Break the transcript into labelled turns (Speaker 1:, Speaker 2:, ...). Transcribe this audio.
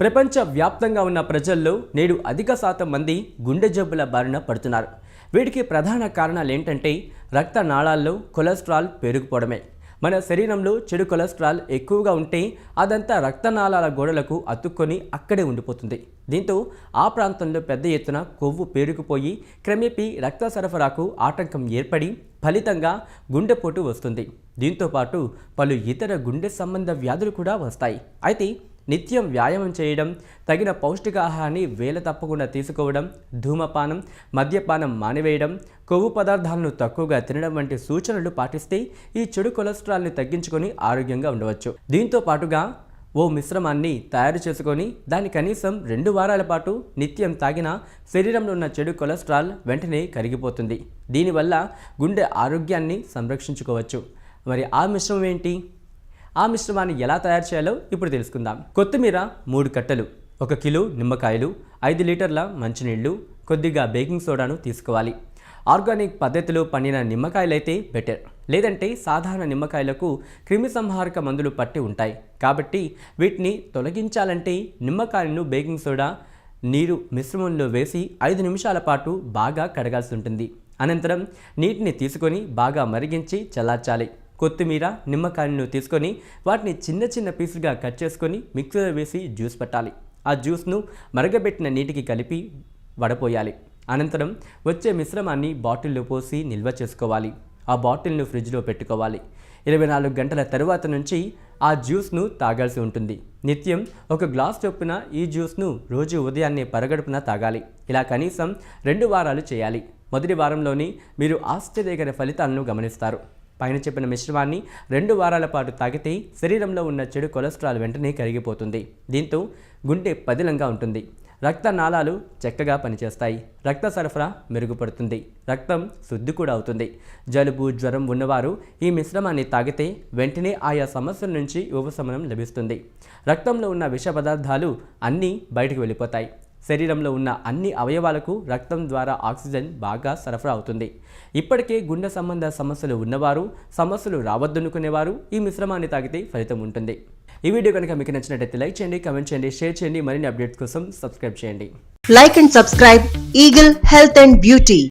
Speaker 1: ప్రపంచ వ్యాప్తంగా ఉన్న ప్రజల్లో నేడు అధిక శాతం మంది గుండె జబ్బుల బారిన పడుతున్నారు. వీటికి ప్రధాన కారణాలు ఏంటంటే రక్త నాళాల్లో కొలెస్ట్రాల్ పెరిగిపోవడమే. మన శరీరంలో చెడు కొలెస్ట్రాల్ ఎక్కువగా ఉంటే అదంతా రక్తనాళాల గోడలకు అతుక్కొని అక్కడే ఉండిపోతుంది. దీంతో ఆ ప్రాంతంలో పెద్ద ఎత్తున కొవ్వు పేరుకుపోయి క్రమేపీ రక్త సరఫరాకు ఆటంకం ఏర్పడి ఫలితంగా గుండెపోటు వస్తుంది. దీంతో పాటు పలు ఇతర గుండె సంబంధ వ్యాధులు కూడా వస్తాయి. అయితే నిత్యం వ్యాయామం చేయడం, తగిన పౌష్టికాహారాన్ని వేళ తప్పకుండా తీసుకోవడం, ధూమపానం, మద్యపానం మానివేయడం, కొవ్వు పదార్థాలను తక్కువగా తినడం వంటి సూచనలు పాటిస్తే ఈ చెడు కొలెస్ట్రాల్ని తగ్గించుకొని ఆరోగ్యంగా ఉండవచ్చు. దీంతో పాటుగా ఓ మిశ్రమాన్ని తయారు చేసుకొని దాన్ని కనీసం 2 వారాల పాటు నిత్యం తాగినా శరీరంలో ఉన్న చెడు కొలెస్ట్రాల్ వెంటనే కరిగిపోతుంది. దీనివల్ల గుండె ఆరోగ్యాన్ని సంరక్షించుకోవచ్చు. మరి ఆ మిశ్రమం ఏంటి? ఆ మిశ్రమాన్ని ఎలా తయారు చేయాలో ఇప్పుడు తెలుసుకుందాం. కొత్తిమీర 3 కట్టలు, 1 కిలో నిమ్మకాయలు, 5 లీటర్ల మంచినీళ్లు, కొద్దిగా బేకింగ్ సోడాను తీసుకోవాలి. ఆర్గానిక్ పద్ధతిలో పండిన నిమ్మకాయలైతే బెటర్. లేదంటే సాధారణ నిమ్మకాయలకు క్రిమి సంహారక మందులు పట్టి ఉంటాయి. కాబట్టి వీటిని తొలగించాలంటే నిమ్మకాయలను బేకింగ్ సోడా, నీరు మిశ్రమంలో వేసి 5 నిమిషాల పాటు బాగా కడగాల్సి ఉంటుంది. అనంతరం నీటిని తీసుకొని బాగా మరిగించి చల్లార్చాలి. కొత్తిమీర, నిమ్మకాయలను తీసుకొని వాటిని చిన్న చిన్న పీసులుగా కట్ చేసుకొని మిక్సీలో వేసి జ్యూస్ పెట్టాలి. ఆ జ్యూస్ను మరగబెట్టిన నీటికి కలిపి వడపోయాలి. అనంతరం వచ్చే మిశ్రమాన్ని బాటిల్లో పోసి నిల్వ చేసుకోవాలి. ఆ బాటిల్ను ఫ్రిడ్జ్లో పెట్టుకోవాలి. 24 గంటల తరువాత నుంచి ఆ జ్యూస్ను తాగాల్సి ఉంటుంది. నిత్యం 1 గ్లాస్ చొప్పున ఈ జ్యూస్ను రోజు ఉదయాన్నే పరగడుపున తాగాలి. ఇలా కనీసం 2 వారాలు చేయాలి. మొదటి వారంలోని మీరు ఆశ్చర్యకర ఫలితాలను గమనిస్తారు. పైన చెప్పిన మిశ్రమాన్ని 2 వారాల పాటు తాగితే శరీరంలో ఉన్న చెడు కొలెస్ట్రాల్ వెంటనే కరిగిపోతుంది. దీంతో గుండె పదిలంగా ఉంటుంది. రక్త నాళాలు చక్కగా పనిచేస్తాయి. రక్త సరఫరా మెరుగుపడుతుంది. రక్తం శుద్ధి కూడా అవుతుంది. జలుబు, జ్వరం ఉన్నవారు ఈ మిశ్రమాన్ని తాగితే వెంటనే ఆయా సమస్యల నుంచి ఉపశమనం లభిస్తుంది. రక్తంలో ఉన్న విష పదార్థాలు అన్నీ బయటకు వెళ్ళిపోతాయి. శరీరంలో ఉన్న అన్ని అవయవాలకు రక్తం ద్వారా ఆక్సిజన్ బాగా సరఫరా అవుతుంది. ఇప్పటికే గుండె సంబంధ సమస్యలు ఉన్నవారు, సమస్యలు రావద్దనుకునేవారు ఈ మిశ్రమాన్ని తాగితే ఫలితం ఉంటుంది. ఈ వీడియో కనుక మీకు నచ్చినట్లయితే లైక్ చేయండి, కామెంట్ చేయండి, షేర్ చేయండి. మరిన్ని అప్డేట్స్ కోసం సబ్స్క్రైబ్ చేయండి.
Speaker 2: Like and subscribe Eagle Health and Beauty.